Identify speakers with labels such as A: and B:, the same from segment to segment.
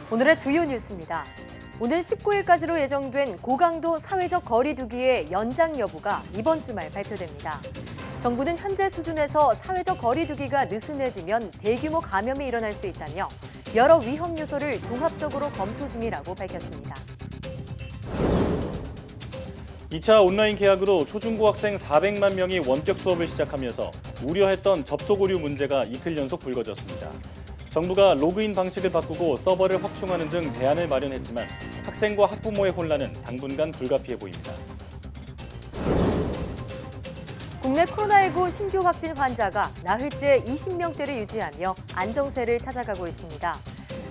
A: 오늘의 주요 뉴스입니다. 오는 19일까지로 예정된 고강도 사회적 거리 두기의 연장 여부가 이번 주말 발표됩니다. 정부는 현재 수준에서 사회적 거리 두기가 느슨해지면 대규모 감염이 일어날 수 있다며 여러 위험 요소를 종합적으로 검토 중이라고 밝혔습니다.
B: 2차 온라인 개학으로 초중고 학생 400만 명이 원격 수업을 시작하면서 우려했던 접속 오류 문제가 이틀 연속 불거졌습니다. 정부가 로그인 방식을 바꾸고 서버를 확충하는 등 대안을 마련했지만 학생과 학부모의 혼란은 당분간 불가피해 보입니다.
A: 국내 코로나19 신규 확진 환자가 나흘째 20명대를 유지하며 안정세를 찾아가고 있습니다.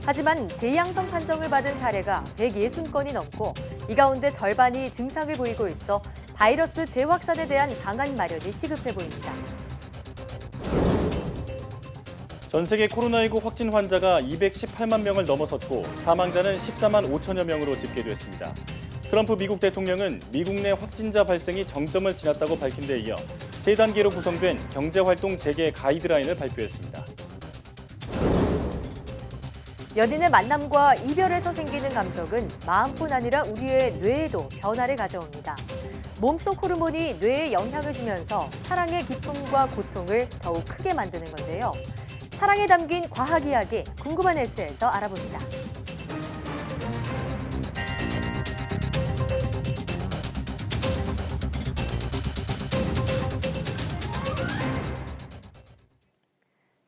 A: 하지만 재양성 판정을 받은 사례가 160건이 넘고 이 가운데 절반이 증상을 보이고 있어 바이러스 재확산에 대한 방안 마련이 시급해 보입니다.
B: 전 세계 코로나19 확진 환자가 218만 명을 넘어섰고 사망자는 14만 5천여 명으로 집계됐습니다. 트럼프 미국 대통령은 미국 내 확진자 발생이 정점을 지났다고 밝힌 데 이어 3단계로 구성된 경제활동 재개 가이드라인을 발표했습니다.
A: 연인의 만남과 이별에서 생기는 감정은 마음뿐 아니라 우리의 뇌에도 변화를 가져옵니다. 몸속 호르몬이 뇌에 영향을 주면서 사랑의 기쁨과 고통을 더욱 크게 만드는 건데요. 사랑에 담긴 과학 이야기 궁금한 S에서 알아봅니다.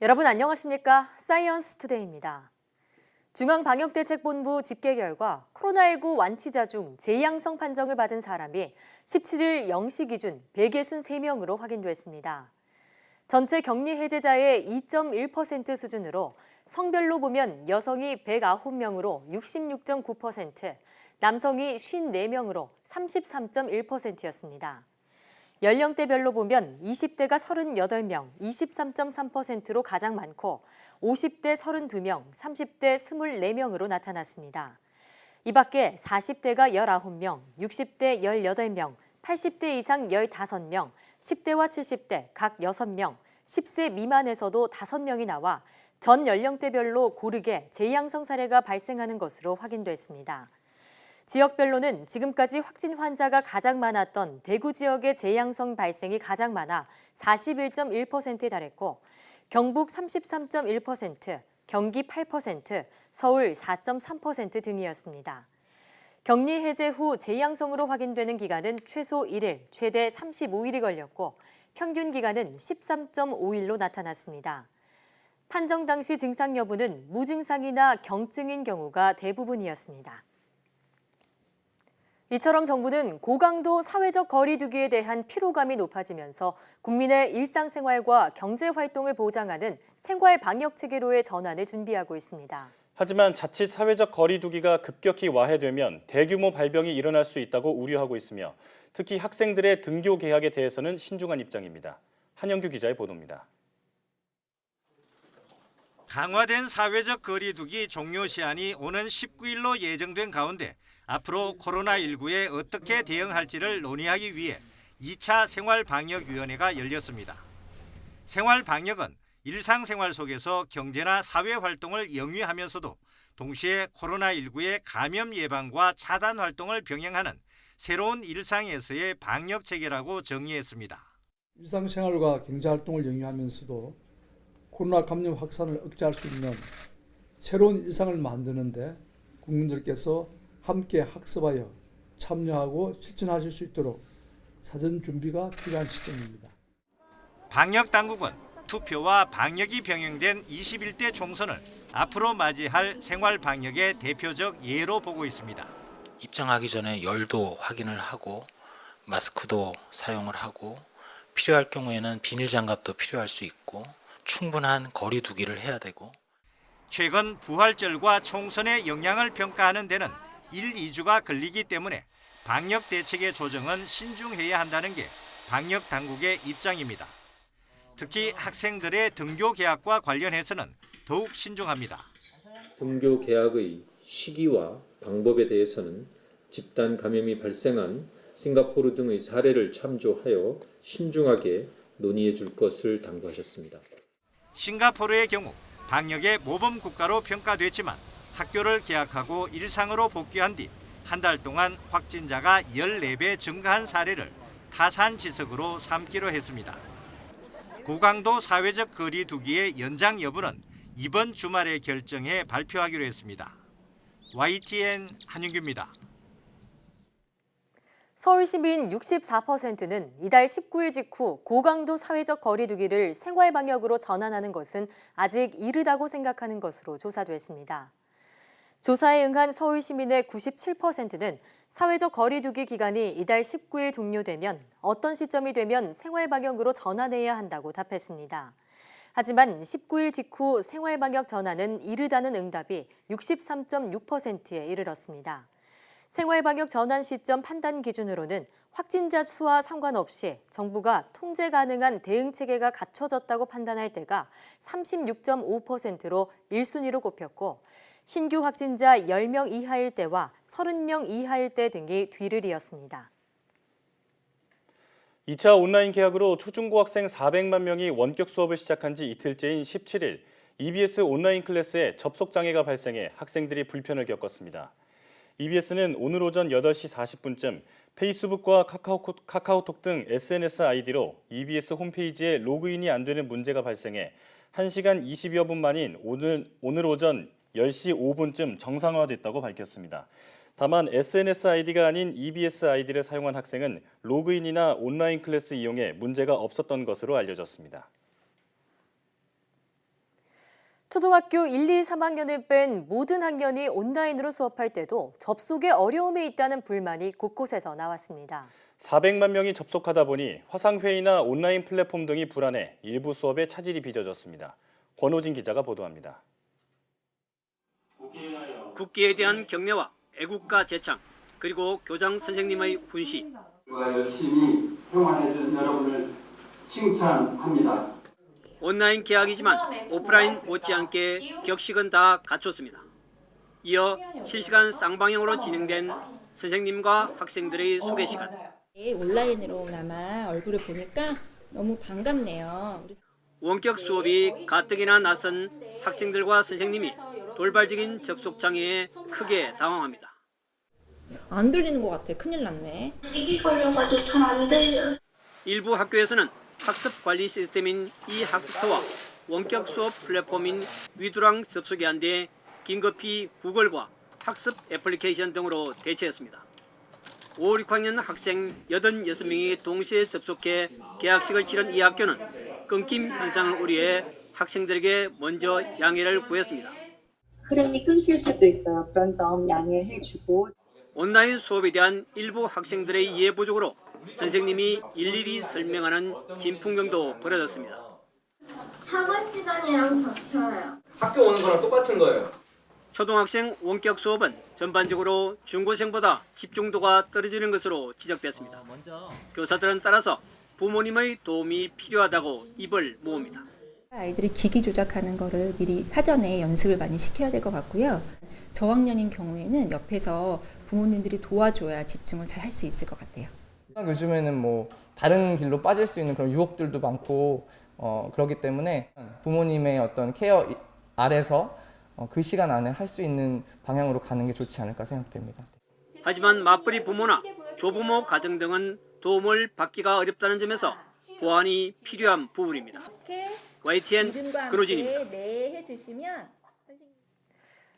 A: 여러분 안녕하십니까? 사이언스 투데이입니다. 중앙방역대책본부 집계 결과 코로나19 완치자 중 재양성 판정을 받은 사람이 17일 0시 기준 163명으로 확인됐습니다. 전체 격리 해제자의 2.1% 수준으로 성별로 보면 여성이 109명으로 66.9%, 남성이 54명으로 33.1%였습니다. 연령대별로 보면 20대가 38명, 23.3%로 가장 많고 50대 32명, 30대 24명으로 나타났습니다. 이 밖에 40대가 19명, 60대 18명, 80대 이상 15명, 10대와 70대 각 6명, 10세 미만에서도 5명이 나와 전 연령대별로 고르게 재양성 사례가 발생하는 것으로 확인됐습니다. 지역별로는 지금까지 확진 환자가 가장 많았던 대구 지역의 재양성 발생이 가장 많아 41.1%에 달했고 경북 33.1%, 경기 8%, 서울 4.3% 등이었습니다. 격리 해제 후 재양성으로 확인되는 기간은 최소 1일, 최대 35일이 걸렸고 평균 기간은 13.5일로 나타났습니다. 판정 당시 증상 여부는 무증상이나 경증인 경우가 대부분이었습니다. 이처럼 정부는 고강도 사회적 거리 두기에 대한 피로감이 높아지면서 국민의 일상생활과 경제활동을 보장하는 생활 방역 체계로의 전환을 준비하고 있습니다.
B: 하지만 자칫 사회적 거리 두기가 급격히 와해되면 대규모 발병이 일어날 수 있다고 우려하고 있으며 특히 학생들의 등교 개학에 대해서는 신중한 입장입니다. 한영규 기자의 보도입니다.
C: 강화된 사회적 거리 두기 종료 시한이 오는 19일로 예정된 가운데 앞으로 코로나19에 어떻게 대응할지를 논의하기 위해 2차 생활방역위원회가 열렸습니다. 생활방역은 일상생활 속에서 경제나 사회활동을 영위하면서도 동시에 코로나19의 감염 예방과 차단 활동을 병행하는 새로운 일상에서의 방역 체계라고 정의했습니다.
D: 일상생활과 경제활동을 영위하면서도 코로나 감염 확산을 억제할 수 있는 새로운 일상을 만드는 데 국민들께서 함께 학습하여 참여하고 실천하실 수 있도록 사전 준비가 필요한 시점입니다.
C: 방역 당국은 투표와 방역이 병행된 21대 총선을 앞으로 맞이할 생활 방역의 대표적 예로 보고 있습니다.
E: 입장하기 전에 열도 확인을 하고 마스크도 사용을 하고 필요할 경우에는 비닐 장갑도 필요할 수 있고 충분한 거리 두기를 해야 되고
C: 최근 부활절과 총선의 영향을 평가하는 데는 1, 2주가 걸리기 때문에 방역 대책의 조정은 신중해야 한다는 게 방역 당국의 입장입니다. 특히 학생들의 등교 개학과 관련해서는 더욱 신중합니다.
F: 등교 개학의 시기와 방법에 대해서는 집단 감염이 발생한 싱가포르 등의 사례를 참조하여 신중하게 논의해 줄 것을 당부하셨습니다.
C: 싱가포르의 경우 방역의 모범 국가로 평가됐지만 학교를 개학하고 일상으로 복귀한 뒤 한 달 동안 확진자가 14배 증가한 사례를 타산지석으로 삼기로 했습니다. 고강도 사회적 거리 두기의 연장 여부는 이번 주말에 결정해 발표하기로 했습니다. YTN 한윤규입니다.
A: 서울 시민 64%는 이달 19일 직후 고강도 사회적 거리 두기를 생활 방역으로 전환하는 것은 아직 이르다고 생각하는 것으로 조사됐습니다. 조사에 응한 서울 시민의 97%는 사회적 거리 두기 기간이 이달 19일 종료되면 어떤 시점이 되면 생활 방역으로 전환해야 한다고 답했습니다. 하지만 19일 직후 생활 방역 전환은 이르다는 응답이 63.6%에 이르렀습니다. 생활 방역 전환 시점 판단 기준으로는 확진자 수와 상관없이 정부가 통제 가능한 대응 체계가 갖춰졌다고 판단할 때가 36.5%로 1순위로 꼽혔고 신규 확진자 10명 이하일 때와 30명 이하일 때 등이 뒤를 이었습니다.
B: 2차 온라인 개학으로 초중고 학생 400만 명이 원격 수업을 시작한 지 이틀째인 17일, EBS 온라인 클래스에 접속 장애가 발생해 학생들이 불편을 겪었습니다. EBS는 오늘 오전 8시 40분쯤 페이스북과 카카오톡 등 SNS 아이디로 EBS 홈페이지에 로그인이 안 되는 문제가 발생해 1시간 20여 분 만인 오늘 오전 10시 5분쯤 정상화됐다고 밝혔습니다. 다만 SNS 아이디가 아닌 EBS 아이디를 사용한 학생은 로그인이나 온라인 클래스 이용에 문제가 없었던 것으로 알려졌습니다.
A: 초등학교 1, 2, 3학년을 뺀 모든 학년이 온라인으로 수업할 때도 접속에 어려움이 있다는 불만이 곳곳에서 나왔습니다.
B: 400만 명이 접속하다 보니 화상회의나 온라인 플랫폼 등이 불안해 일부 수업에 차질이 빚어졌습니다. 권호진 기자가 보도합니다.
G: 국기에 대한 경례와 애국가 제창, 그리고 교장 선생님의 훈시.
H: 열심히 생활해준 여러분을 칭찬합니다.
G: 온라인 개학이지만 오프라인 못지않게 격식은 다 갖췄습니다. 이어 실시간 쌍방향으로 진행된 선생님과 학생들의 소개 시간.
I: 온라인으로나마 얼굴을 보니까 너무 반갑네요.
G: 원격 수업이 가뜩이나 낯선 학생들과 선생님이 돌발적인 접속 장애에 크게 당황합니다.
I: 안 들리는 것 같아. 큰일 났네.
J: 감기 걸려가지고 잘 안 들려요.
G: 일부 학교에서는 학습 관리 시스템인 이학습터와 원격 수업 플랫폼인 위두랑 접속이 안 돼 긴급히 구글과 학습 애플리케이션 등으로 대체했습니다. 5, 6학년 학생 86명이 동시에 접속해 개학식을 치른 이 학교는 끊김 현상을 우려해 학생들에게 먼저 양해를 구했습니다.
K: 흐름이 끊길 수도 있어요. 그런 점 양해해주고.
G: 온라인 수업에 대한 일부 학생들의 이해 부족으로 선생님이 일일이 설명하는 진풍경도 벌어졌습니다.
J: 학원 시간이랑 겹쳐요.
L: 학교 오는 거랑 똑같은 거예요.
G: 초등학생 원격 수업은 전반적으로 중고생보다 집중도가 떨어지는 것으로 지적됐습니다. 교사들은 따라서 부모님의 도움이 필요하다고 입을 모읍니다.
I: 아이들이 기기 조작하는 거를 미리 사전에 연습을 많이 시켜야 될 것 같고요. 저학년인 경우에는 옆에서 부모님들이 도와줘야 집중을 잘 할 수 있을 것 같아요.
L: 요즘에는 뭐 다른 길로 빠질 수 있는 그런 유혹들도 많고 그렇기 때문에 부모님의 어떤 케어 아래서 그 시간 안에 할 수 있는 방향으로 가는 게 좋지 않을까 생각됩니다.
G: 하지만 맞벌이 부모나 조부모 가정 등은 도움을 받기가 어렵다는 점에서 보완이 필요한 부분입니다. YTN 그로진입니다.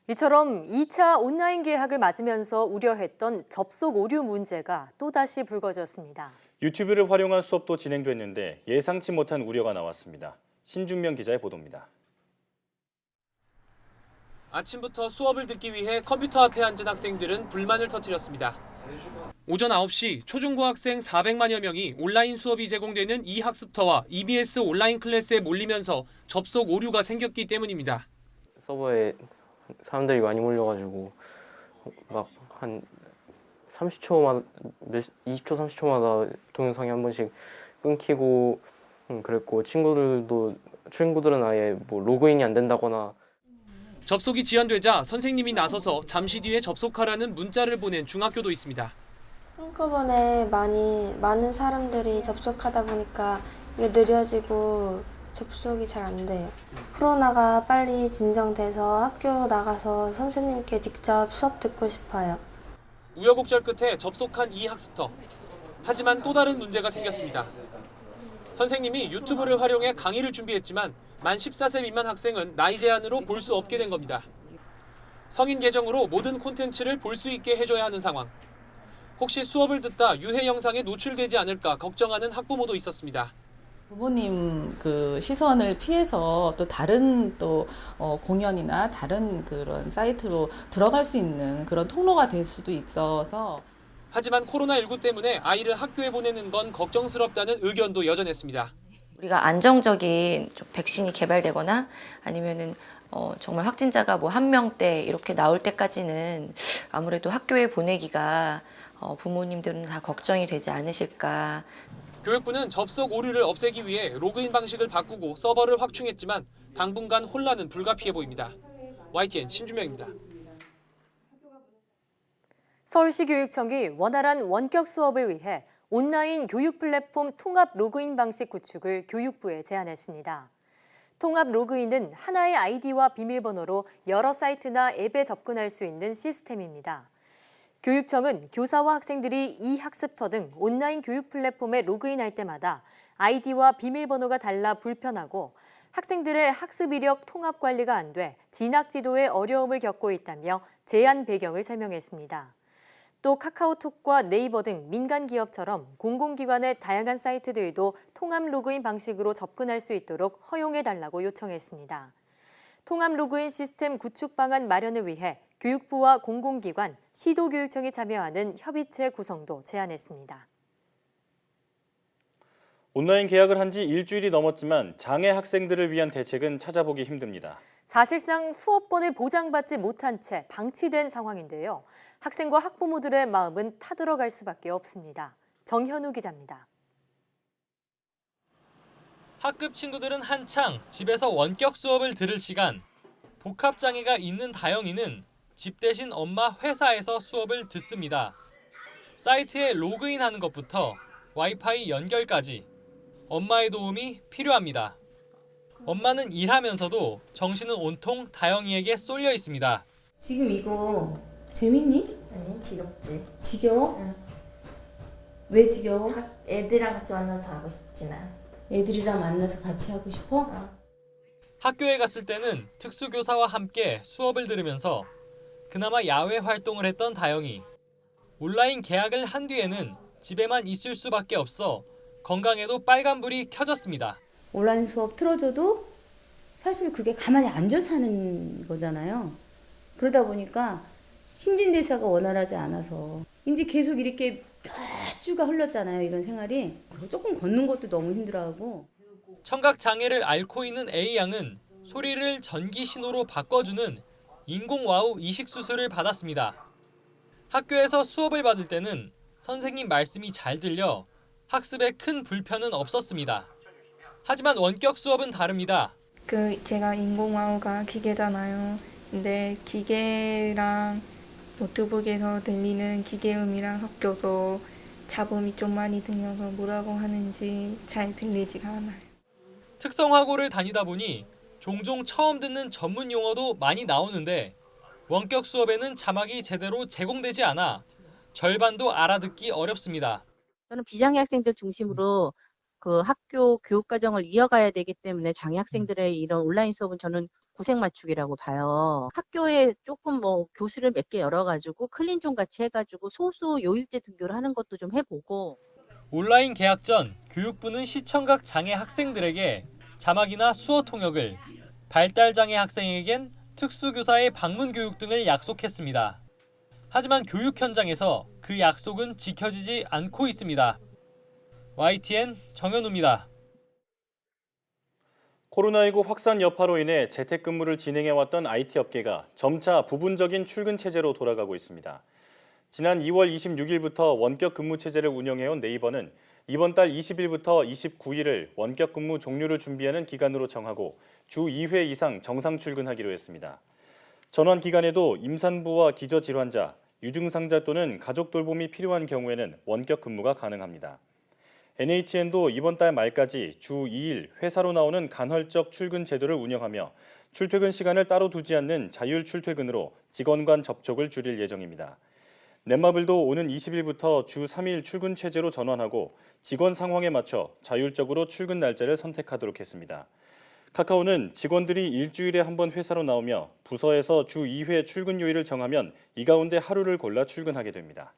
A: 이처럼 2차 온라인 개학을 맞으면서 우려했던 접속 오류 문제가 또다시 불거졌습니다.
B: 유튜브를 활용한 수업도 진행됐는데 예상치 못한 우려가 나왔습니다. 신준명 기자의 보도입니다.
M: 아침부터 수업을 듣기 위해 컴퓨터 앞에 앉은 학생들은 불만을 터뜨렸습니다. 오전 9시 초중고 학생 400만여 명이 온라인 수업이 제공되는 이학습터와 EBS 온라인 클래스에 몰리면서 접속 오류가 생겼기 때문입니다.
N: 서버에 사람들이 많이 몰려가지고 막 한 30초마다 20초 30초마다 동영상이 한 번씩 끊기고 그랬고 친구들은 아예 뭐 로그인이 안 된다거나.
M: 접속이 지연되자 선생님이 나서서 잠시 뒤에 접속하라는 문자를 보낸 중학교도 있습니다.
J: 한꺼번에 많은 사람들이 접속하다 보니까 이게 느려지고 접속이 잘 안 돼요. 코로나가 빨리 진정돼서 학교 나가서 선생님께 직접 수업 듣고 싶어요.
M: 우여곡절 끝에 접속한 이 학습터. 하지만 또 다른 문제가 생겼습니다. 선생님이 유튜브를 활용해 강의를 준비했지만 만 14세 미만 학생은 나이 제한으로 볼 수 없게 된 겁니다. 성인 계정으로 모든 콘텐츠를 볼 수 있게 해줘야 하는 상황. 혹시 수업을 듣다 유해 영상에 노출되지 않을까 걱정하는 학부모도 있었습니다.
O: 부모님 그 시선을 피해서 또 다른 공연이나 다른 그런 사이트로 들어갈 수 있는 그런 통로가 될 수도 있어서.
M: 하지만 코로나19 때문에 아이를 학교에 보내는 건 걱정스럽다는 의견도 여전했습니다.
P: 우리가 안정적인 좀 백신이 개발되거나 아니면은 정말 확진자가 뭐 1명대 이렇게 나올 때까지는 아무래도 학교에 보내기가 부모님들은 다 걱정이 되지 않으실까.
M: 교육부는 접속 오류를 없애기 위해 로그인 방식을 바꾸고 서버를 확충했지만 당분간 혼란은 불가피해 보입니다. YTN 신주명입니다.
A: 서울시 교육청이 원활한 원격 수업을 위해 온라인 교육 플랫폼 통합 로그인 방식 구축을 교육부에 제안했습니다. 통합 로그인은 하나의 아이디와 비밀번호로 여러 사이트나 앱에 접근할 수 있는 시스템입니다. 교육청은 교사와 학생들이 이학습터 등 온라인 교육 플랫폼에 로그인할 때마다 아이디와 비밀번호가 달라 불편하고 학생들의 학습 이력 통합 관리가 안 돼 진학 지도에 어려움을 겪고 있다며 제안 배경을 설명했습니다. 또 카카오톡과 네이버 등 민간 기업처럼 공공기관의 다양한 사이트들도 통합 로그인 방식으로 접근할 수 있도록 허용해달라고 요청했습니다. 통합 로그인 시스템 구축 방안 마련을 위해 교육부와 공공기관, 시도교육청이 참여하는 협의체 구성도 제안했습니다.
B: 온라인 개학을 한 지 일주일이 넘었지만 장애 학생들을 위한 대책은 찾아보기 힘듭니다.
A: 사실상 수업권을 보장받지 못한 채 방치된 상황인데요. 학생과 학부모들의 마음은 타들어갈 수밖에 없습니다. 정현우 기자입니다.
M: 학급 친구들은 한창 집에서 원격 수업을 들을 시간. 복합장애가 있는 다영이는 집 대신 엄마 회사에서 수업을 듣습니다. 사이트에 로그인하는 것부터 와이파이 연결까지 엄마의 도움이 필요합니다. 엄마는 일하면서도 정신은 온통 다영이에게 쏠려 있습니다.
Q: 지금 이거 재밌니?
R: 아니, 지겹지.
Q: 지겨워?
R: 응.
Q: 왜 지겨워?
R: 애들이랑 같이 만나서 하고 싶진 않아.
Q: 애들이랑 만나서 같이 하고 싶어?
M: 학교에 갔을 때는 특수교사와 함께 수업을 들으면서 그나마 야외 활동을 했던 다영이. 온라인 개학을 한 뒤에는 집에만 있을 수밖에 없어 건강에도 빨간불이 켜졌습니다.
Q: 온라인 수업 틀어줘도 사실 그게 가만히 앉아서 하는 거잖아요. 그러다 보니까 신진대사가 원활하지 않아서 이제 계속 이렇게 몇 주가 흘렀잖아요. 이런 생활이. 조금 걷는 것도 너무 힘들어하고.
M: 청각 장애를 앓고 있는 A양은 소리를 전기 신호로 바꿔주는 인공와우 이식 수술을 받았습니다. 학교에서 수업을 받을 때는 선생님 말씀이 잘 들려 학습에 큰 불편은 없었습니다. 하지만 원격 수업은 다릅니다.
S: 제가 인공와우가 기계잖아요. 근데 기계랑 노트북에서 들리는 기계음이랑 섞여서 잡음이 좀 많이 들려서 뭐라고 하는지 잘 들리지가 않아요.
M: 특성화고를 다니다 보니 종종 처음 듣는 전문 용어도 많이 나오는데 원격 수업에는 자막이 제대로 제공되지 않아 절반도 알아듣기 어렵습니다.
T: 저는 비장애 학생들 중심으로 그 학교 교육 과정을 이어가야 되기 때문에 장애 학생들의 이런 온라인 수업은 저는 구색 맞추기라고 봐요. 학교에 조금 교실을 몇 개 열어가지고 클린존 같이 해가지고 소수 요일제 등교를 하는 것도 좀 해보고.
M: 온라인 개학 전 교육부는 시청각 장애 학생들에게 자막이나 수어 통역을, 발달장애 학생에겐 특수교사의 방문 교육 등을 약속했습니다. 하지만 교육 현장에서 그 약속은 지켜지지 않고 있습니다. YTN 정현우입니다.
B: 코로나19 확산 여파로 인해 재택근무를 진행해왔던 IT 업계가 점차 부분적인 출근 체제로 돌아가고 있습니다. 지난 2월 26일부터 원격 근무 체제를 운영해온 네이버는 이번 달 20일부터 29일을 원격 근무 종료를 준비하는 기간으로 정하고 주 2회 이상 정상 출근하기로 했습니다. 전환 기간에도 임산부와 기저질환자, 유증상자 또는 가족 돌봄이 필요한 경우에는 원격 근무가 가능합니다. NHN도 이번 달 말까지 주 2일 회사로 나오는 간헐적 출근 제도를 운영하며 출퇴근 시간을 따로 두지 않는 자율 출퇴근으로 직원 간 접촉을 줄일 예정입니다. 넷마블도 오는 20일부터 주 3일 출근 체제로 전환하고 직원 상황에 맞춰 자율적으로 출근 날짜를 선택하도록 했습니다. 카카오는 직원들이 일주일에 한 번 회사로 나오며 부서에서 주 2회 출근 요일을 정하면 이 가운데 하루를 골라 출근하게 됩니다.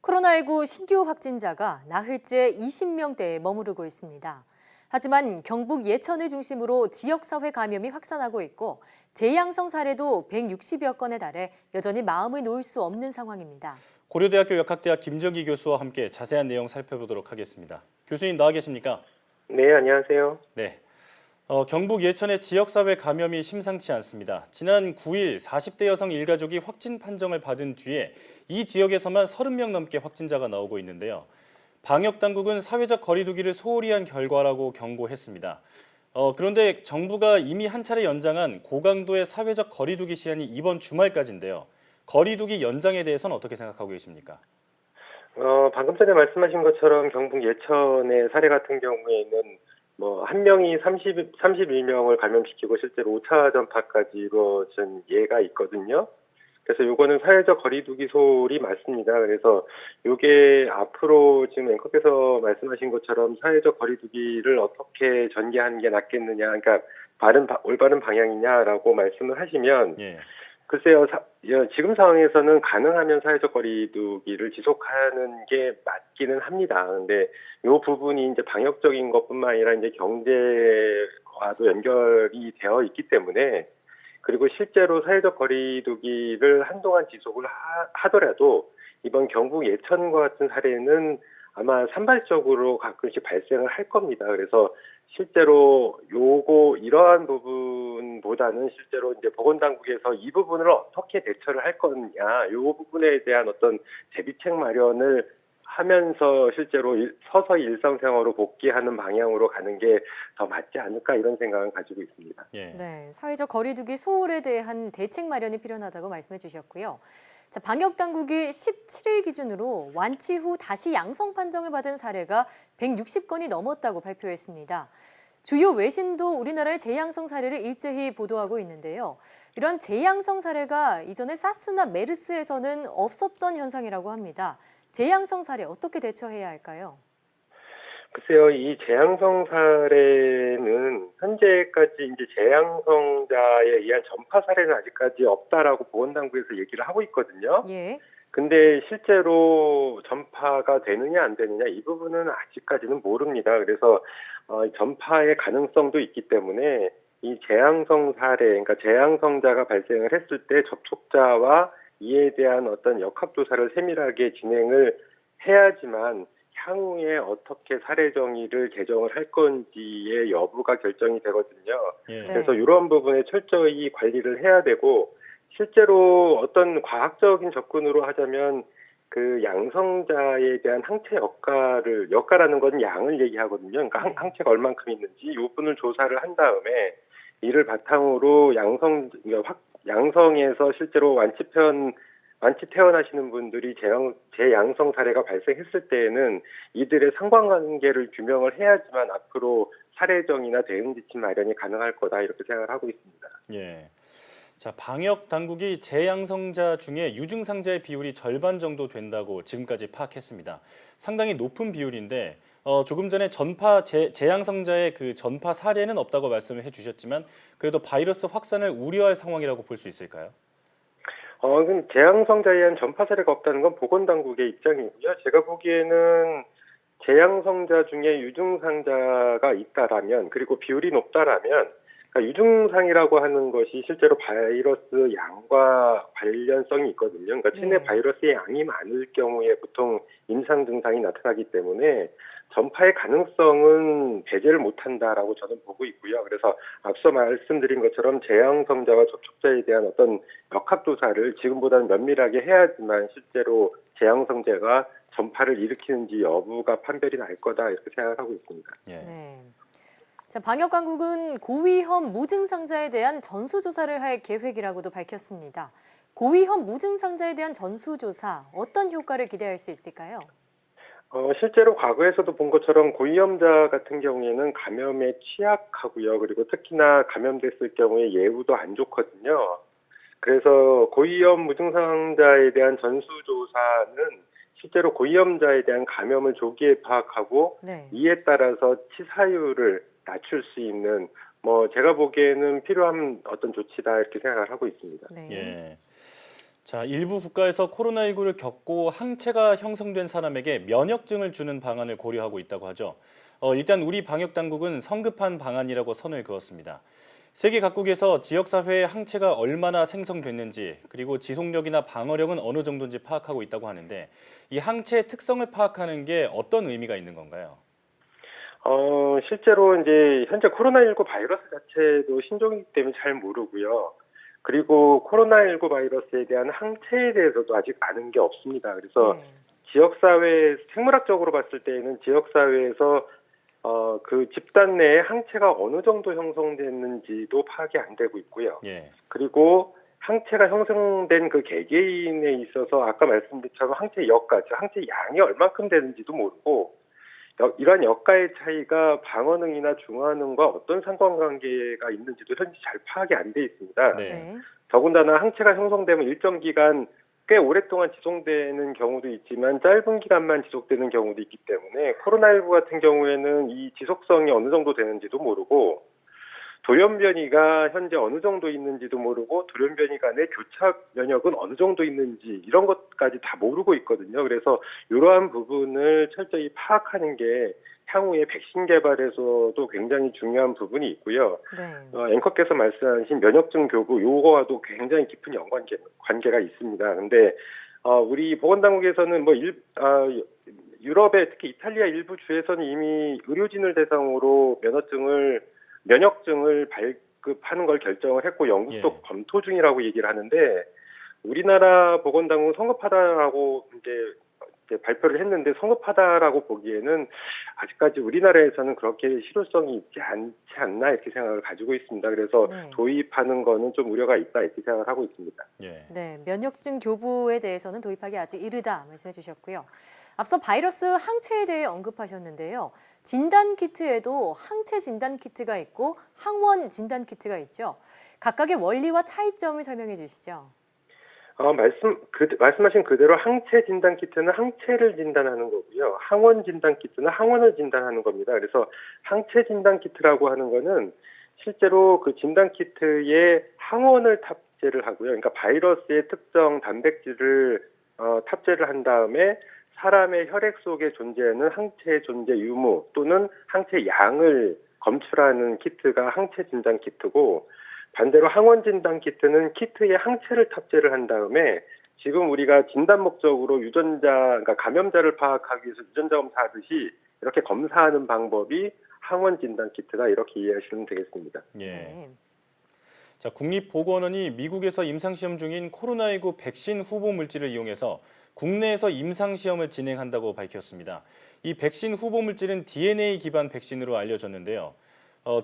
A: 코로나19 신규 확진자가 나흘째 20명대에 머무르고 있습니다. 하지만 경북 예천을 중심으로 지역사회 감염이 확산하고 있고 재양성 사례도 160여 건에 달해 여전히 마음을 놓을 수 없는 상황입니다.
B: 고려대학교 역학대학 김정기 교수와 함께 자세한 내용 살펴보도록 하겠습니다. 교수님 나와 계십니까?
U: 네, 안녕하세요.
B: 네. 경북 예천의 지역사회 감염이 심상치 않습니다. 지난 9일 40대 여성 일가족이 확진 판정을 받은 뒤에 이 지역에서만 30명 넘게 확진자가 나오고 있는데요. 방역당국은 사회적 거리 두기를 소홀히 한 결과라고 경고했습니다. 그런데 정부가 이미 한 차례 연장한 고강도의 사회적 거리 두기 시한이 이번 주말까지인데요. 거리 두기 연장에 대해서는 어떻게 생각하고 계십니까?
U: 방금 전에 말씀하신 것처럼 경북 예천의 사례 같은 경우에는 한 명이 31명을 감염시키고 실제로 5차 전파까지 이루어진 예가 있거든요. 그래서 요거는 사회적 거리두기 소홀이 맞습니다. 그래서 요게 앞으로 지금 앵커께서 말씀하신 것처럼 사회적 거리두기를 어떻게 전개하는 게 낫겠느냐, 그러니까 올바른 방향이냐라고 말씀을 하시면, 글쎄요, 지금 상황에서는 가능하면 사회적 거리두기를 지속하는 게 맞기는 합니다. 근데 요 부분이 이제 방역적인 것뿐만 아니라 이제 경제와도 연결이 되어 있기 때문에, 그리고 실제로 사회적 거리두기를 한동안 지속을 하더라도 이번 경북 예천과 같은 사례는 아마 산발적으로 가끔씩 발생을 할 겁니다. 그래서 실제로 이러한 부분보다는 실제로 이제 보건당국에서 이 부분을 어떻게 대처를 할 거냐, 요 부분에 대한 어떤 대비책 마련을 하면서 실제로 서서히 일상생활로 복귀하는 방향으로 가는 게 더 맞지 않을까 이런 생각을 가지고 있습니다.
A: 네, 사회적 거리두기 소홀에 대한 대책 마련이 필요하다고 말씀해 주셨고요. 자, 방역당국이 17일 기준으로 완치 후 다시 양성 판정을 받은 사례가 160건이 넘었다고 발표했습니다. 주요 외신도 우리나라의 재양성 사례를 일제히 보도하고 있는데요. 이런 재양성 사례가 이전에 사스나 메르스에서는 없었던 현상이라고 합니다. 재양성 사례 어떻게 대처해야 할까요?
U: 글쎄요, 이 재양성 사례는 현재까지 이제 재양성자에 의한 전파 사례는 아직까지 없다라고 보건당국에서 얘기를 하고 있거든요. 근데 실제로 전파가 되느냐 안 되느냐 이 부분은 아직까지는 모릅니다. 그래서 전파의 가능성도 있기 때문에 이 재양성 사례, 그러니까 재양성자가 발생을 했을 때 접촉자와 이에 대한 어떤 역학조사를 세밀하게 진행을 해야지만 향후에 어떻게 사례 정의를 개정을 할 건지의 여부가 결정이 되거든요. 그래서 이런 부분에 철저히 관리를 해야 되고, 실제로 어떤 과학적인 접근으로 하자면 그 양성자에 대한 항체 역가라는 건 양을 얘기하거든요. 그러니까 항체가 얼만큼 있는지 이 부분을 조사를 한 다음에 이를 바탕으로 양성에서 실제로 완치 퇴원하시는 분들이 재양성 사례가 발생했을 때에는 이들의 상관관계를 규명을 해야지만 앞으로 사례정의나 대응 지침 마련이 가능할 거다 이렇게 생각을 하고 있습니다.
B: 자, 방역 당국이 재양성자 중에 유증상자의 비율이 절반 정도 된다고 지금까지 파악했습니다. 상당히 높은 비율인데 조금 전에 재양성자의 그 전파 사례는 없다고 말씀을 해주셨지만 그래도 바이러스 확산을 우려할 상황이라고 볼 수 있을까요?
U: 재양성자에 의한 전파 사례가 없다는 건 보건당국의 입장이고요. 제가 보기에는 재양성자 중에 유증상자가 있다라면, 그리고 비율이 높다라면, 그러니까 유증상이라고 하는 것이 실제로 바이러스 양과 관련성이 있거든요. 그러니까 체내 바이러스의 양이 많을 경우에 보통 임상 증상이 나타나기 때문에 전파의 가능성은 배제를 못한다라고 저는 보고 있고요. 그래서 앞서 말씀드린 것처럼 재양성자와 접촉자에 대한 어떤 역학조사를 지금보다는 면밀하게 해야지만 실제로 재양성자가 전파를 일으키는지 여부가 판별이 날 거다 이렇게 생각하고 있습니다.
A: 자, 방역 당국은 고위험 무증상자에 대한 전수조사를 할 계획이라고도 밝혔습니다. 고위험 무증상자에 대한 전수조사, 어떤 효과를 기대할 수 있을까요?
U: 실제로 과거에서도 본 것처럼 고위험자 같은 경우에는 감염에 취약하고요. 그리고 특히나 감염됐을 경우에 예후도 안 좋거든요. 그래서 고위험 무증상자에 대한 전수조사는 실제로 고위험자에 대한 감염을 조기에 파악하고 이에 따라서 치사율을 낮출 수 있는 제가 보기에는 필요한 어떤 조치다 이렇게 생각을 하고 있습니다.
B: 예. 자, 일부 국가에서 코로나19를 겪고 항체가 형성된 사람에게 면역증을 주는 방안을 고려하고 있다고 하죠. 일단 우리 방역 당국은 성급한 방안이라고 선을 그었습니다. 세계 각국에서 지역사회의 항체가 얼마나 생성됐는지 그리고 지속력이나 방어력은 어느 정도인지 파악하고 있다고 하는데 이 항체의 특성을 파악하는 게 어떤 의미가 있는 건가요?
U: 실제로 이제 현재 코로나19 바이러스 자체도 신종이기 때문에 잘 모르고요. 그리고 코로나19 바이러스에 대한 항체에 대해서도 아직 아는 게 없습니다. 그래서 지역사회, 생물학적으로 봤을 때에는 지역사회에서 그 집단 내에 항체가 어느 정도 형성됐는지도 파악이 안 되고 있고요. 그리고 항체가 형성된 그 개개인에 있어서 아까 말씀드린 것처럼 항체 역가, 즉 항체 양이 얼마큼 되는지도 모르고 이러한 역가의 차이가 방어능이나 중화능과 어떤 상관관계가 있는지도 현재 잘 파악이 안 돼 있습니다. 더군다나 항체가 형성되면 일정 기간 꽤 오랫동안 지속되는 경우도 있지만 짧은 기간만 지속되는 경우도 있기 때문에 코로나19 같은 경우에는 이 지속성이 어느 정도 되는지도 모르고 돌연변이가 현재 어느 정도 있는지도 모르고 돌연변이 간의 교차 면역은 어느 정도 있는지 이런 것까지 다 모르고 있거든요. 그래서 이러한 부분을 철저히 파악하는 게 향후에 백신 개발에서도 굉장히 중요한 부분이 있고요. 앵커께서 말씀하신 면역증 교부 요거와도 굉장히 깊은 관계가 있습니다. 그런데 우리 보건당국에서는 유럽의 특히 이탈리아 일부 주에서는 이미 의료진을 대상으로 면역증을 발급하는 걸 결정을 했고 영국도 검토 중이라고 얘기를 하는데 우리나라 보건당국은 성급하다라고 이제 발표를 했는데 성급하다라고 보기에는 아직까지 우리나라에서는 그렇게 실효성이 있지 않지 않나 이렇게 생각을 가지고 있습니다. 그래서 도입하는 거는 좀 우려가 있다 이렇게 생각을 하고 있습니다.
A: 네, 면역증 교부에 대해서는 도입하기 아직 이르다 말씀해 주셨고요. 앞서 바이러스 항체에 대해 언급하셨는데요. 진단 키트에도 항체 진단 키트가 있고 항원 진단 키트가 있죠. 각각의 원리와 차이점을 설명해 주시죠.
U: 말씀하신 그대로 항체 진단 키트는 항체를 진단하는 거고요. 항원 진단 키트는 항원을 진단하는 겁니다. 그래서 항체 진단 키트라고 하는 거는 실제로 그 진단 키트에 항원을 탑재를 하고요. 그러니까 바이러스의 특정 단백질을 탑재를 한 다음에 사람의 혈액 속에 존재하는 항체의 존재 유무 또는 항체 양을 검출하는 키트가 항체 진단 키트고 반대로 항원 진단 키트는 키트에 항체를 탑재를 한 다음에 지금 우리가 진단 목적으로 그러니까 감염자를 파악하기 위해서 유전자 검사하듯이 이렇게 검사하는 방법이 항원 진단 키트다 이렇게 이해하시면 되겠습니다.
B: 자, 국립보건원이 미국에서 임상시험 중인 코로나19 백신 후보 물질을 이용해서 국내에서 임상시험을 진행한다고 밝혔습니다. 이 백신 후보 물질은 DNA 기반 백신으로 알려졌는데요.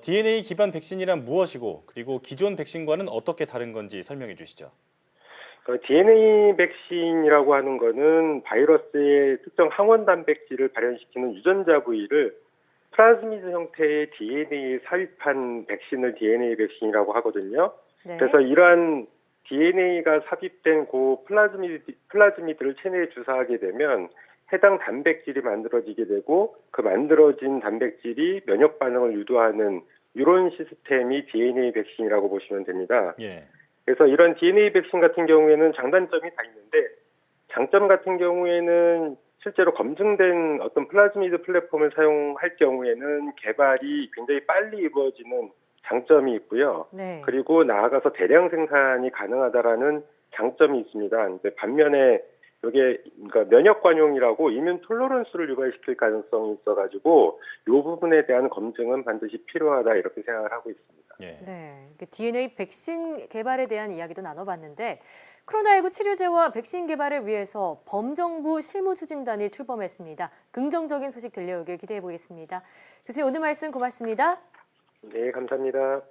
B: DNA 기반 백신이란 무엇이고 그리고 기존 백신과는 어떻게 다른 건지 설명해 주시죠.
U: DNA 백신이라고 하는 거는 바이러스의 특정 항원 단백질을 발현시키는 유전자 부위를 플라즈미드 형태의 DNA에 삽입한 백신을 DNA 백신이라고 하거든요. 그래서 이러한 DNA가 삽입된 그 플라즈미드를 체내에 주사하게 되면 해당 단백질이 만들어지게 되고 그 만들어진 단백질이 면역 반응을 유도하는 이런 시스템이 DNA 백신이라고 보시면 됩니다. 그래서 이런 DNA 백신 같은 경우에는 장단점이 다 있는데 장점 같은 경우에는 실제로 검증된 어떤 플라즈미드 플랫폼을 사용할 경우에는 개발이 굉장히 빨리 이루어지는 장점이 있고요. 그리고 나아가서 대량 생산이 가능하다라는 장점이 있습니다. 근데 반면에 이게 그러니까 면역 관용이라고 이뮨 톨러런스를 유발시킬 가능성이 있어가지고 이 부분에 대한 검증은 반드시 필요하다 이렇게 생각을 하고 있습니다.
A: DNA 백신 개발에 대한 이야기도 나눠봤는데 코로나19 치료제와 백신 개발을 위해서 범정부 실무추진단이 출범했습니다. 긍정적인 소식 들려오길 기대해 보겠습니다. 교수님 오늘 말씀 고맙습니다.
U: 네, 감사합니다.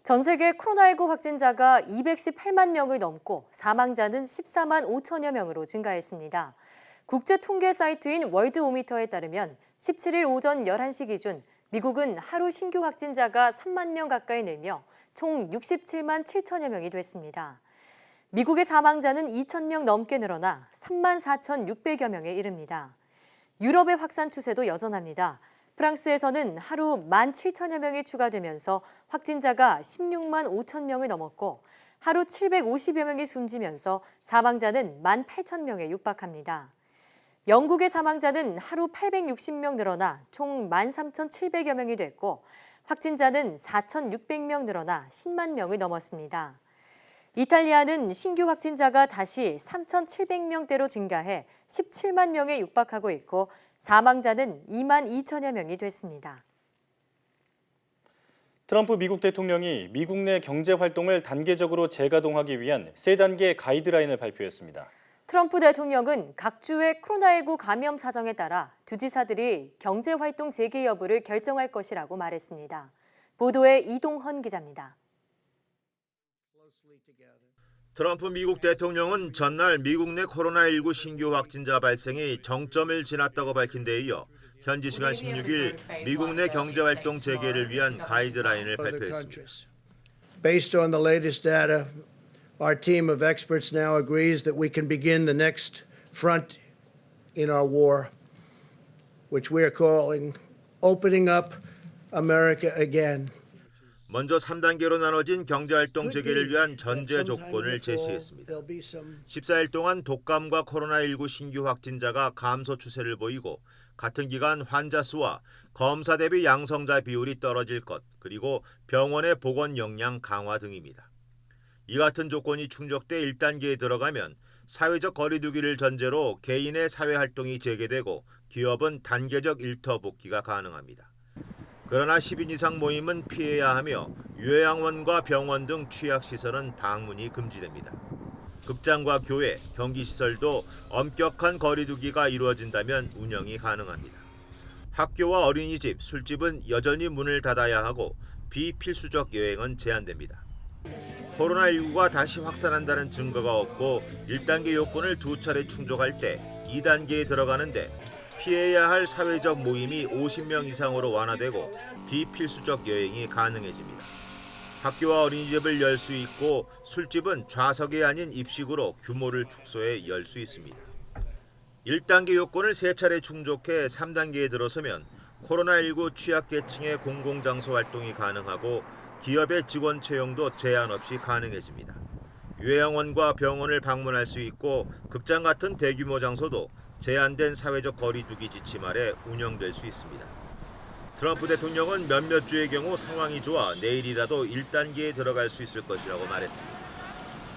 A: 전 세계 코로나19 확진자가 218만 명을 넘고 사망자는 14만 5천여 명으로 증가했습니다. 국제 통계 사이트인 월드오미터에 따르면 17일 오전 11시 기준 미국은 하루 신규 확진자가 3만 명 가까이 늘며 총 67만 7천여 명이 됐습니다. 미국의 사망자는 2천 명 넘게 늘어나 3만 4,600여 명에 이릅니다. 유럽의 확산 추세도 여전합니다. 프랑스에서는 하루 1만 7천여 명이 추가되면서 확진자가 16만 5천 명을 넘었고 하루 750여 명이 숨지면서 사망자는 1만 8천 명에 육박합니다. 영국의 사망자는 하루 860명 늘어나 총 13,700여 명이 됐고 확진자는 4,600명 늘어나 10만 명을 넘었습니다. 이탈리아는 신규 확진자가 다시 3,700명대로 증가해 17만 명에 육박하고 있고 사망자는 2만 2천여 명이 됐습니다.
B: 트럼프 미국 대통령이 미국 내 경제 활동을 단계적으로 재가동하기 위한 세 단계 가이드라인을 발표했습니다.
A: 트럼프 대통령은 각 주의 코로나19 감염 사정에 따라 주지사들이 경제 활동 재개 여부를 결정할 것이라고 말했습니다. 보도에 이동헌 기자입니다.
D: 트럼프 미국 대통령은 전날 미국 내 코로나19 신규 확진자 발생이 정점을 지났다고 밝힌 데 이어 현지 시간 16일 미국 내 경제활동 재개를 위한 가이드라인을 발표했습니다.
V: Based on the latest data, our team of experts now agrees that we can begin the next front in our war, which we are calling Opening Up America Again.
D: 먼저 3단계로 나눠진 경제활동 재개를 위한 전제 조건을 제시했습니다. 14일 동안 독감과 코로나19 신규 확진자가 감소 추세를 보이고 같은 기간 환자 수와 검사 대비 양성자 비율이 떨어질 것, 그리고 병원의 보건 역량 강화 등입니다. 이 같은 조건이 충족돼 1단계에 들어가면 사회적 거리 두기를 전제로 개인의 사회활동이 재개되고 기업은 단계적 일터 복귀가 가능합니다. 그러나 10인 이상 모임은 피해야 하며 요양원과 병원 등 취약시설은 방문이 금지됩니다. 극장과 교회, 경기시설도 엄격한 거리 두기가 이루어진다면 운영이 가능합니다. 학교와 어린이집, 술집은 여전히 문을 닫아야 하고 비필수적 여행은 제한됩니다. 코로나19가 다시 확산한다는 증거가 없고 1단계 요건을 2차례 충족할 때 2단계에 들어가는데 피해야 할 사회적 모임이 50명 이상으로 완화되고 비필수적 여행이 가능해집니다. 학교와 어린이집을 열 수 있고 술집은 좌석이 아닌 입식으로 규모를 축소해 열 수 있습니다. 1단계 요건을 3차례 충족해 3단계에 들어서면 코로나19 취약계층의 공공장소 활동이 가능하고 기업의 직원 채용도 제한 없이 가능해집니다. 요양원과 병원을 방문할 수 있고 극장 같은 대규모 장소도 제한된 사회적 거리 두기 지침 아래 운영될 수 있습니다. 트럼프 대통령은 몇몇 주의 경우 상황이 좋아 내일이라도 1단계에 들어갈 수 있을 것이라고 말했습니다.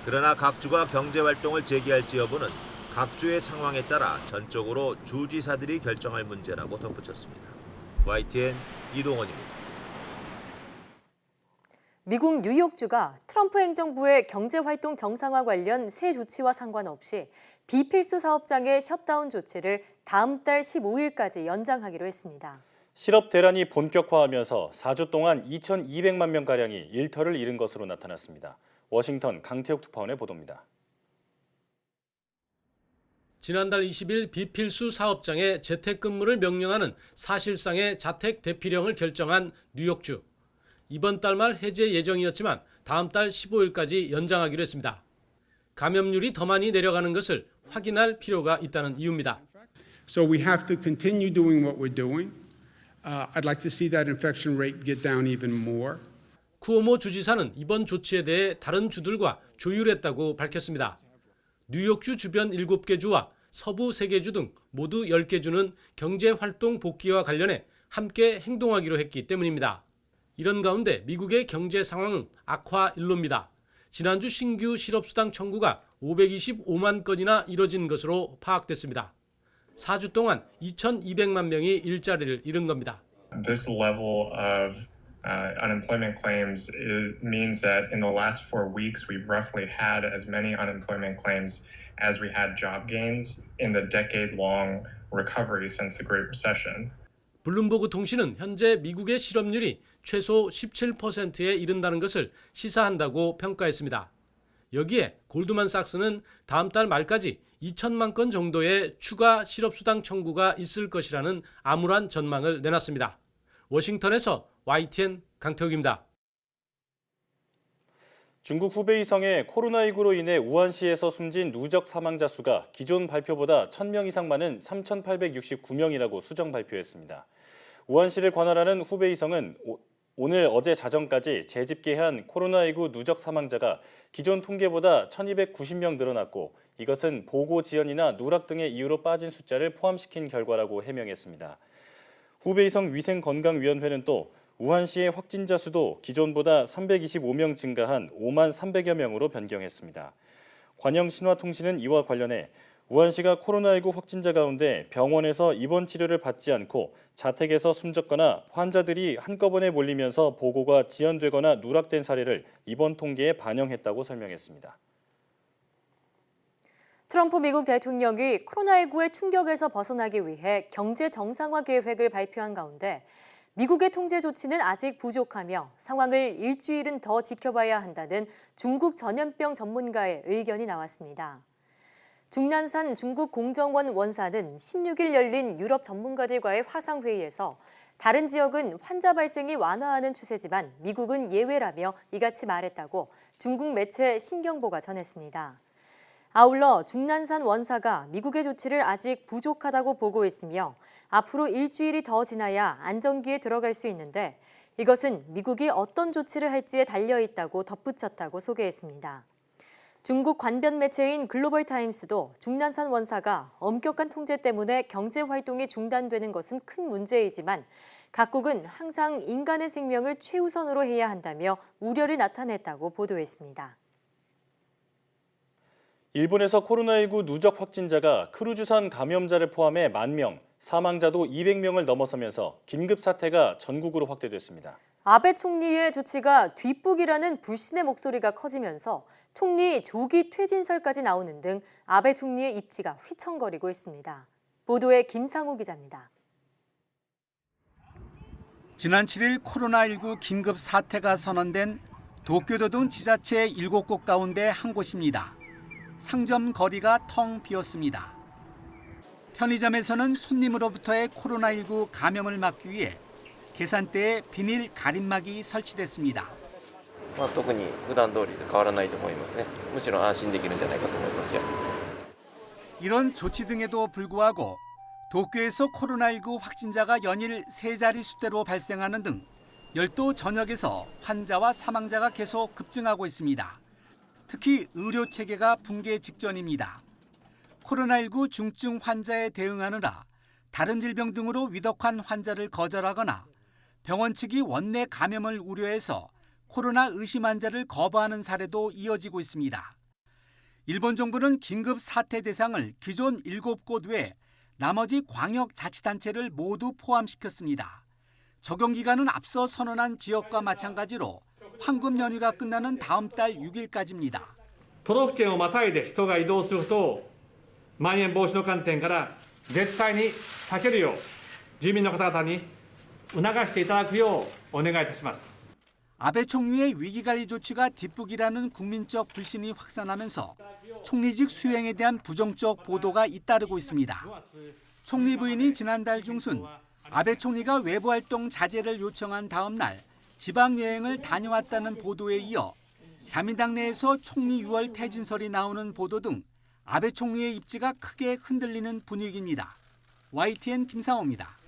D: 그러나 각 주가 경제활동을 재개할지 여부는 각 주의 상황에 따라 전적으로 주지사들이 결정할 문제라고 덧붙였습니다. YTN 이동원입니다.
A: 미국 뉴욕주가 트럼프 행정부의 경제활동 정상화 관련 새 조치와 상관없이 비필수 사업장의 셧다운 조치를 다음 달 15일까지 연장하기로 했습니다.
B: 실업 대란이 본격화하면서 4주 동안 2,200만 명가량이 일터를 잃은 것으로 나타났습니다. 워싱턴 강태욱 특파원의 보도입니다.
W: 지난달 20일 비필수 사업장의 재택근무를 명령하는 사실상의 자택 대피령을 결정한 뉴욕주. 이번 달 말 해제 예정이었지만 다음 달 15일까지 연장하기로 했습니다. 감염률이 더 많이 내려가는 것을 확인할 필요가 있다는 이유입니다.
X: So we have to continue doing what we're doing. I'd like to see that infection rate get down even more.
W: 쿠오모 주지사는 이번 조치에 대해 다른 주들과 조율했다고 밝혔습니다. 뉴욕주 주변 7개 주와 서부 3개 주 등 모두 10개 주는 경제활동 복귀와 관련해 함께 행동하기로 했기 때문입니다. 이런 가운데 미국의 경제 상황은 악화 일로입니다. 지난주 신규 실업수당 청구가 525만 건이나 이뤄진 것으로 파악됐습니다. 4주 동안 2,200만 명이 일자리를 잃은 겁니다.
Y: This level of
C: unemployment claims, it means that in the last 4 weeks, we've roughly had as many unemployment claims as we had job gains in the decade-long recovery since the Great Recession.
W: 블룸버그 통신은 현재 미국의 실업률이 최소 17%에 이른다는 것을 시사한다고 평가했습니다. 여기에 골드만삭스는 다음 달 말까지 2천만 건 정도의 추가 실업수당 청구가 있을 것이라는 암울한 전망을 내놨습니다. 워싱턴에서 YTN 강태욱입니다.
B: 중국 후베이성의 코로나19로 인해 우한시에서 숨진 누적 사망자 수가 기존 발표보다 1,000명 이상 많은 3,869명이라고 수정 발표했습니다. 우한시를 관할하는 후베이성은 오늘 어제 자정까지 재집계한 코로나19 누적 사망자가 기존 통계보다 1,290명 늘어났고 이것은 보고 지연이나 누락 등의 이유로 빠진 숫자를 포함시킨 결과라고 해명했습니다. 후베이성 위생건강위원회는 또 우한시의 확진자 수도 기존보다 325명 증가한 5만 300여 명으로 변경했습니다. 관영신화통신은 이와 관련해 우한시가 코로나19 확진자 가운데 병원에서 입원 치료를 받지 않고 자택에서 숨졌거나 환자들이 한꺼번에 몰리면서 보고가 지연되거나 누락된 사례를 이번 통계에 반영했다고 설명했습니다.
A: 트럼프 미국 대통령이 코로나19의 충격에서 벗어나기 위해 경제 정상화 계획을 발표한 가운데 미국의 통제 조치는 아직 부족하며 상황을 일주일은 더 지켜봐야 한다는 중국 전염병 전문가의 의견이 나왔습니다. 중난산 중국 공정원 원사는 16일 열린 유럽 전문가들과의 화상회의에서 다른 지역은 환자 발생이 완화하는 추세지만 미국은 예외라며 이같이 말했다고 중국 매체 신경보가 전했습니다. 아울러 중난산 원사가 미국의 조치를 아직 부족하다고 보고 있으며 앞으로 일주일이 더 지나야 안정기에 들어갈 수 있는데 이것은 미국이 어떤 조치를 할지에 달려있다고 덧붙였다고 소개했습니다. 중국 관변 매체인 글로벌타임스도 중난산 원사가 엄격한 통제 때문에 경제 활동이 중단되는 것은 큰 문제이지만 각국은 항상 인간의 생명을 최우선으로 해야 한다며 우려를 나타냈다고 보도했습니다.
B: 일본에서 코로나19 누적 확진자가 크루즈선 감염자를 포함해 10,000명, 사망자도 200명을 넘어서면서 긴급 사태가 전국으로 확대됐습니다.
A: 아베 총리의 조치가 뒷북이라는 불신의 목소리가 커지면서 총리 조기 퇴진설까지 나오는 등 아베 총리의 입지가 휘청거리고 있습니다. 보도에 김상우 기자입니다.
E: 지난 7일 코로나19 긴급 사태가 선언된 도쿄도 등 지자체 7곳 가운데 한 곳입니다. 상점 거리가 텅 비었습니다. 편의점에서는 손님으로부터의 코로나19 감염을 막기 위해 계산대에 비닐 가림막이 설치됐습니다.
N: 特に普段通りと変わらないと思いますね。むしろ安心できるんじゃないかと思いますよ。
E: 이런 조치 등에도 불구하고 도쿄에서 코로나19 확진자가 연일 세 자릿수대로 발생하는 등 열도 전역에서 환자와 사망자가 계속 급증하고 있습니다. 특히 의료 체계가 붕괴 직전입니다. 코로나19 중증 환자에 대응하느라 다른 질병 등으로 위독한 환자를 거절하거나 병원 측이 원내 감염을 우려해서 코로나 의심 환자를 거부하는 사례도 이어지고 있습니다. 일본 정부는 긴급 사태 대상을 기존 7곳 외 나머지 광역자치단체를 모두 포함시켰습니다. 적용 기간은 앞서 선언한 지역과 마찬가지로 황금 연휴가 끝나는 다음 달 6일까지입니다.
F: 都道府県をまたいで人が移動することをまん延防止の観点から絶対に避けるよう住民の方々に促していただくようお願いいたします。
E: 아베 총리의 위기관리 조치가 뒷북이라는 국민적 불신이 확산하면서 총리직 수행에 대한 부정적 보도가 잇따르고 있습니다. 총리 부인이 지난달 중순 아베 총리가 외부활동 자제를 요청한 다음 날 지방여행을 다녀왔다는 보도에 이어 자민당 내에서 총리 6월 퇴진설이 나오는 보도 등 아베 총리의 입지가 크게 흔들리는 분위기입니다. YTN 김상호입니다.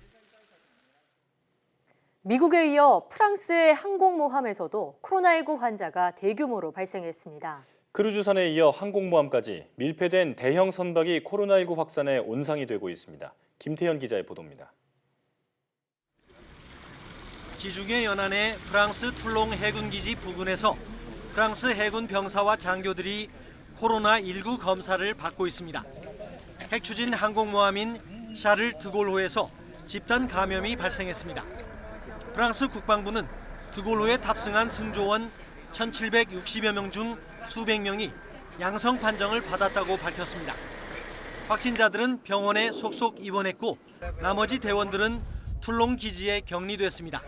A: 미국에 이어 프랑스의 항공모함에서도 코로나19 환자가 대규모로 발생했습니다.
B: 크루즈선에 이어 항공모함까지 밀폐된 대형 선박이 코로나19 확산에 온상이 되고 있습니다. 김태현 기자의 보도입니다.
H: 지중해 연안의 프랑스 툴롱 해군기지 부근에서 프랑스 해군 병사와 장교들이 코로나19 검사를 받고 있습니다. 핵추진 항공모함인 샤를 드골호에서 집단 감염이 발생했습니다. 프랑스 국방부는 드골로에 탑승한 승조원 1,760여 명 중 수백 명이 양성 판정을 받았다고 밝혔습니다. 확진자들은 병원에 속속 입원했고 나머지 대원들은 툴롱 기지에 격리됐습니다.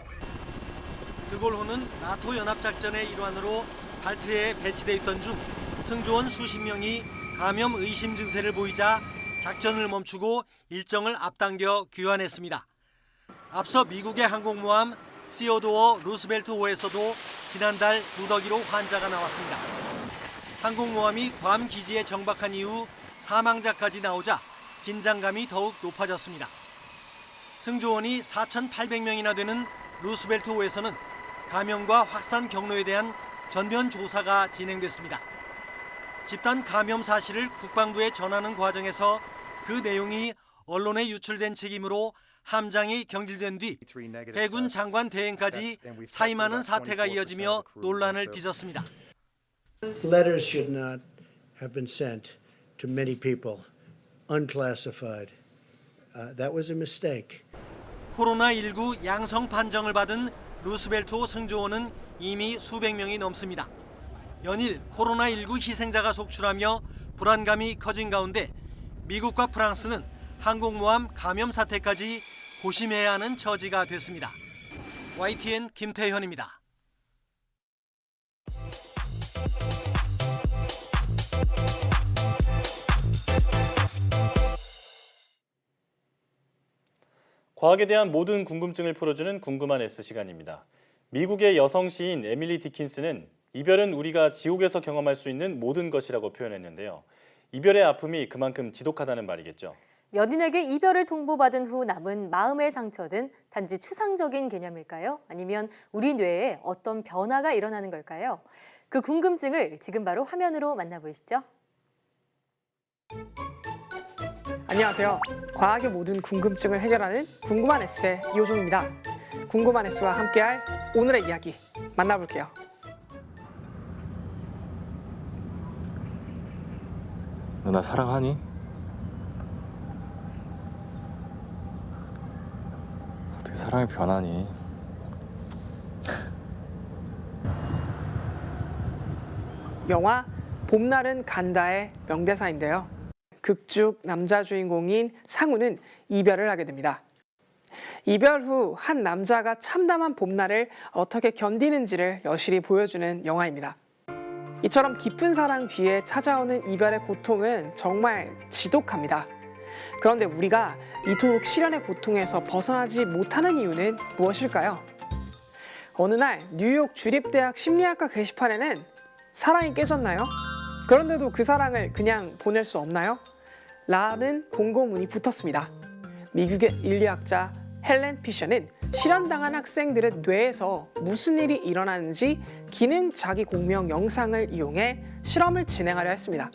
H: 드골호는 나토 연합작전의 일환으로 발트해에 배치돼 있던 중 승조원 수십 명이 감염 의심 증세를 보이자 작전을 멈추고 일정을 앞당겨 귀환했습니다. 앞서 미국의 항공모함 시어도어 루스벨트호에서도 지난달 무더기로 환자가 나왔습니다. 항공모함이 괌 기지에 정박한 이후 사망자까지 나오자 긴장감이 더욱 높아졌습니다. 승조원이 4,800명이나 되는 루스벨트호에서는 감염과 확산 경로에 대한 전면 조사가 진행됐습니다. 집단 감염 사실을 국방부에 전하는 과정에서 그 내용이 언론에 유출된 책임으로 함장이 경질된 뒤 해군 장관 대행까지 사임하는 사태가 이어지며 논란을 빚었습니다.
V: Letters should not have been sent to many people, unclassified. That was a mistake.
H: 코로나19 양성 판정을 받은 루스벨트호 승조원은 이미 수백 명이 넘습니다. 연일 코로나19 희생자가 속출하며 불안감이 커진 가운데 미국과 프랑스는 항공모함 감염 사태까지 고심해야 하는 처지가 됐습니다. YTN 김태현입니다.
B: 과학에 대한 모든 궁금증을 풀어주는 궁금한 S 시간입니다. 미국의 여성 시인 에밀리 디킨스는 이별은 우리가 지옥에서 경험할 수 있는 모든 것이라고 표현했는데요. 이별의 아픔이 그만큼 지독하다는 말이겠죠.
A: 연인에게 이별을 통보받은 후 남은 마음의 상처는 단지 추상적인 개념일까요? 아니면 우리 뇌에 어떤 변화가 일어나는 걸까요? 그 궁금증을 지금 바로 화면으로 만나보시죠.
G: 안녕하세요. 과학의 모든 궁금증을 해결하는 궁금한 S의 이호종입니다. 궁금한 S와 함께할 오늘의 이야기 만나볼게요.
I: 너 나 사랑하니? 어떻게 사랑이 변하니?
G: 영화 봄날은 간다의 명대사인데요. 극중 남자 주인공인 상우는 이별을 하게 됩니다. 이별 후 한 남자가 참담한 봄날을 어떻게 견디는지를 여실히 보여주는 영화입니다. 이처럼 깊은 사랑 뒤에 찾아오는 이별의 고통은 정말 지독합니다. 그런데 우리가 이토록 시련의 고통에서 벗어나지 못하는 이유는 무엇일까요? 어느 날 뉴욕 주립대학 심리학과 게시판에는 사랑이 깨졌나요? 그런데도 그 사랑을 그냥 보낼 수 없나요? 라는 공고문이 붙었습니다. 미국의 인류학자 헬렌 피셔는 실현당한 학생들의 뇌에서 무슨 일이 일어나는지 기능 자기 공명 영상을 이용해 실험을 진행하려 했습니다.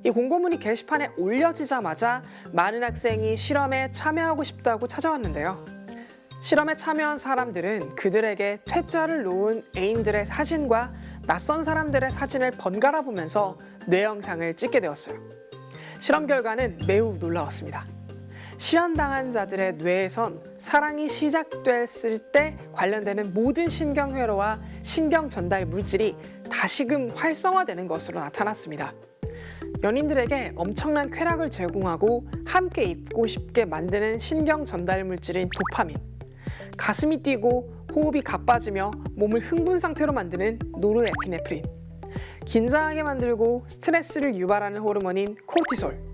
G: 이 공고문이 게시판에 올려지자마자 많은 학생이 실험에 참여하고 싶다고 찾아왔는데요. 실험에 참여한 사람들은 그들에게 퇴짜를 놓은 애인들의 사진과 낯선 사람들의 사진을 번갈아 보면서 뇌 영상을 찍게 되었어요. 실험 결과는 매우 놀라웠습니다. 실현당한 자들의 뇌에선 사랑이 시작됐을 때 관련되는 모든 신경회로와 신경 전달 물질이 다시금 활성화되는 것으로 나타났습니다. 연인들에게 엄청난 쾌락을 제공하고 함께 있고 싶게 만드는 신경 전달 물질인 도파민, 가슴이 뛰고 호흡이 가빠지며 몸을 흥분 상태로 만드는 노르에피네프린, 긴장하게 만들고 스트레스를 유발하는 호르몬인 코르티솔,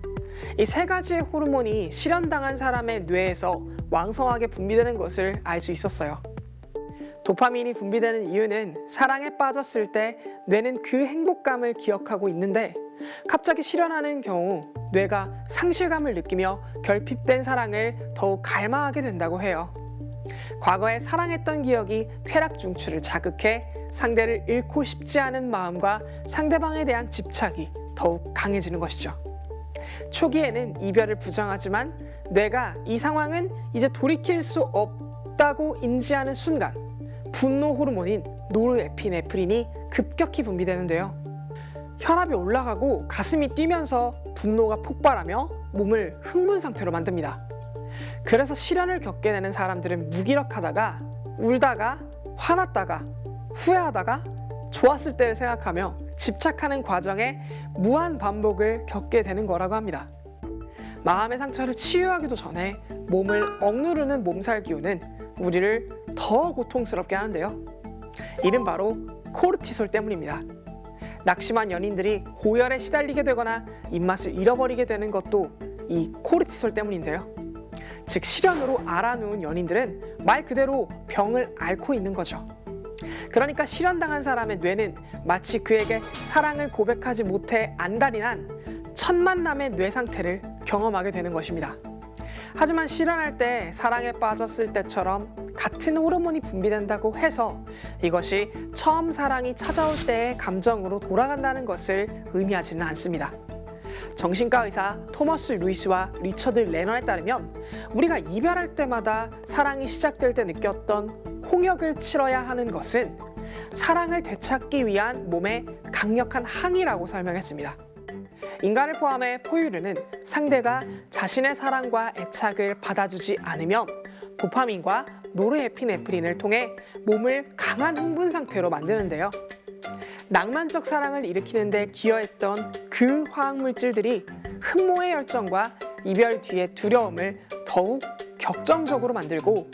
G: 이 세 가지의 호르몬이 실현당한 사람의 뇌에서 왕성하게 분비되는 것을 알 수 있었어요. 도파민이 분비되는 이유는 사랑에 빠졌을 때 뇌는 그 행복감을 기억하고 있는데 갑자기 실현하는 경우 뇌가 상실감을 느끼며 결핍된 사랑을 더욱 갈망하게 된다고 해요. 과거에 사랑했던 기억이 쾌락 중추를 자극해 상대를 잃고 싶지 않은 마음과 상대방에 대한 집착이 더욱 강해지는 것이죠. 초기에는 이별을 부정하지만 뇌가 이 상황은 이제 돌이킬 수 없다고 인지하는 순간 분노 호르몬인 노르에피네프린이 급격히 분비되는데요. 혈압이 올라가고 가슴이 뛰면서 분노가 폭발하며 몸을 흥분 상태로 만듭니다. 그래서 실현을 겪게 되는 사람들은 무기력하다가 울다가 화났다가 후회하다가 좋았을 때를 생각하며 집착하는 과정에 무한 반복을 겪게 되는 거라고 합니다. 마음의 상처를 치유하기도 전에 몸을 억누르는 몸살 기운은 우리를 더 고통스럽게 하는데요. 이는 바로 코르티솔 때문입니다. 낙심한 연인들이 고열에 시달리게 되거나 입맛을 잃어버리게 되는 것도 이 코르티솔 때문인데요. 즉 실연으로 앓아누운 연인들은 말 그대로 병을 앓고 있는 거죠. 그러니까 실연당한 사람의 뇌는 마치 그에게 사랑을 고백하지 못해 안달이 난 첫 만남의 뇌 상태를 경험하게 되는 것입니다. 하지만 실연할 때 사랑에 빠졌을 때처럼 같은 호르몬이 분비된다고 해서 이것이 처음 사랑이 찾아올 때의 감정으로 돌아간다는 것을 의미하지는 않습니다. 정신과 의사 토머스 루이스와 리처드 레넌에 따르면 우리가 이별할 때마다 사랑이 시작될 때 느꼈던 홍역을 치러야 하는 것은 사랑을 되찾기 위한 몸의 강력한 항의라고 설명했습니다. 인간을 포함해 포유류는 상대가 자신의 사랑과 애착을 받아주지 않으면 도파민과 노르에피네프린을 통해 몸을 강한 흥분 상태로 만드는데요. 낭만적 사랑을 일으키는 데 기여했던 그 화학물질들이 흠모의 열정과 이별 뒤의 두려움을 더욱 격정적으로 만들고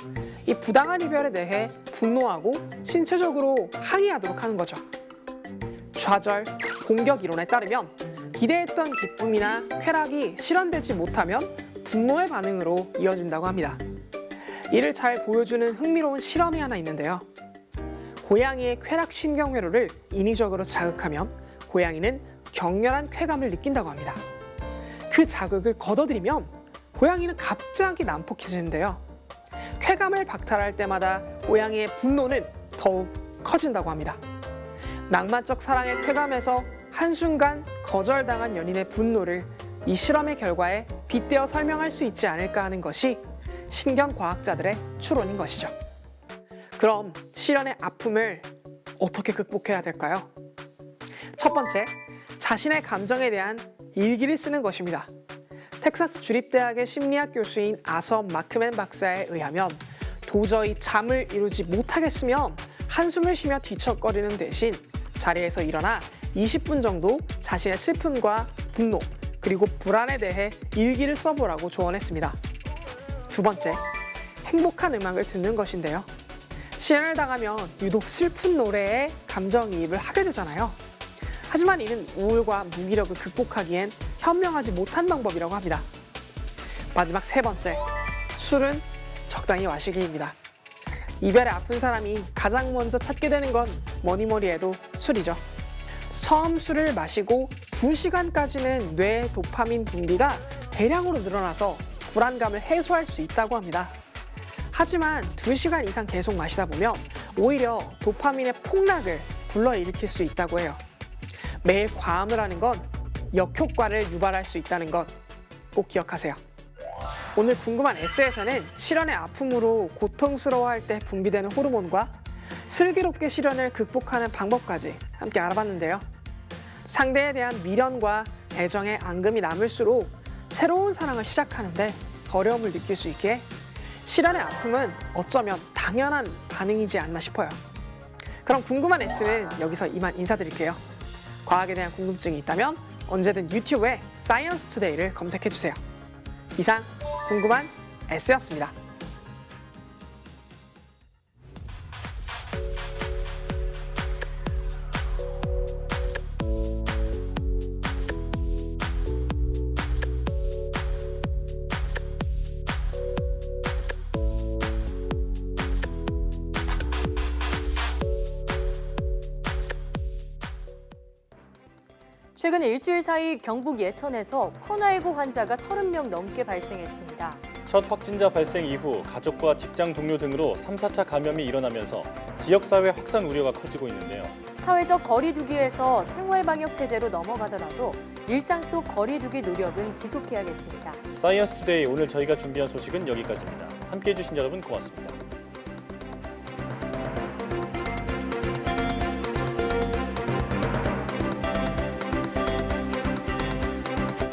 G: 이 부당한 이별에 대해 분노하고 신체적으로 항의하도록 하는 거죠. 좌절, 공격 이론에 따르면 기대했던 기쁨이나 쾌락이 실현되지 못하면 분노의 반응으로 이어진다고 합니다. 이를 잘 보여주는 흥미로운 실험이 하나 있는데요. 고양이의 쾌락 신경회로를 인위적으로 자극하면 고양이는 격렬한 쾌감을 느낀다고 합니다. 그 자극을 걷어들이면 고양이는 갑자기 난폭해지는데요. 쾌감을 박탈할 때마다 고양이의 분노는 더욱 커진다고 합니다. 낭만적 사랑의 쾌감에서 한순간 거절당한 연인의 분노를 이 실험의 결과에 빗대어 설명할 수 있지 않을까 하는 것이 신경과학자들의 추론인 것이죠. 그럼 실연의 아픔을 어떻게 극복해야 될까요? 첫 번째, 자신의 감정에 대한 일기를 쓰는 것입니다. 텍사스 주립대학의 심리학 교수인 아서 마크맨 박사에 의하면 도저히 잠을 이루지 못하겠으면 한숨을 쉬며 뒤척거리는 대신 자리에서 일어나 20분 정도 자신의 슬픔과 분노 그리고 불안에 대해 일기를 써보라고 조언했습니다. 두 번째, 행복한 음악을 듣는 것인데요. 실연을 당하면 유독 슬픈 노래에 감정이입을 하게 되잖아요. 하지만 이는 우울과 무기력을 극복하기엔 현명하지 못한 방법이라고 합니다. 마지막 세 번째, 술은 적당히 마시기입니다. 이별에 아픈 사람이 가장 먼저 찾게 되는 건 뭐니 해도 술이죠. 처음 술을 마시고 2시간까지는 뇌의 도파민 분비가 대량으로 늘어나서 불안감을 해소할 수 있다고 합니다. 하지만 2시간 이상 계속 마시다 보면 오히려 도파민의 폭락을 불러일으킬 수 있다고 해요. 매일 과음을 하는 건 역효과를 유발할 수 있다는 것 꼭 기억하세요. 오늘 궁금한 에세이에서는 실연의 아픔으로 고통스러워할 때 분비되는 호르몬과 슬기롭게 실연을 극복하는 방법까지 함께 알아봤는데요. 상대에 대한 미련과 애정의 앙금이 남을수록 새로운 사랑을 시작하는데 어려움을 느낄 수 있게 실연의 아픔은 어쩌면 당연한 반응이지 않나 싶어요. 그럼 궁금한 S는 여기서 이만 인사드릴게요. 과학에 대한 궁금증이 있다면 언제든 유튜브에 사이언스 투데이를 검색해주세요. 이상 궁금한 S였습니다.
A: 최근 일주일 사이 경북 예천에서 코로나19 환자가 30명 넘게 발생했습니다.
B: 첫 확진자 발생 이후 가족과 직장 동료 등으로 3, 4차 감염이 일어나면서 지역사회 확산 우려가 커지고 있는데요.
A: 사회적 거리두기에서 생활방역 체제로 넘어가더라도 일상 속 거리두기 노력은 지속해야겠습니다.
B: 사이언스 투데이 오늘 저희가 준비한 소식은 여기까지입니다. 함께해 주신 여러분 고맙습니다.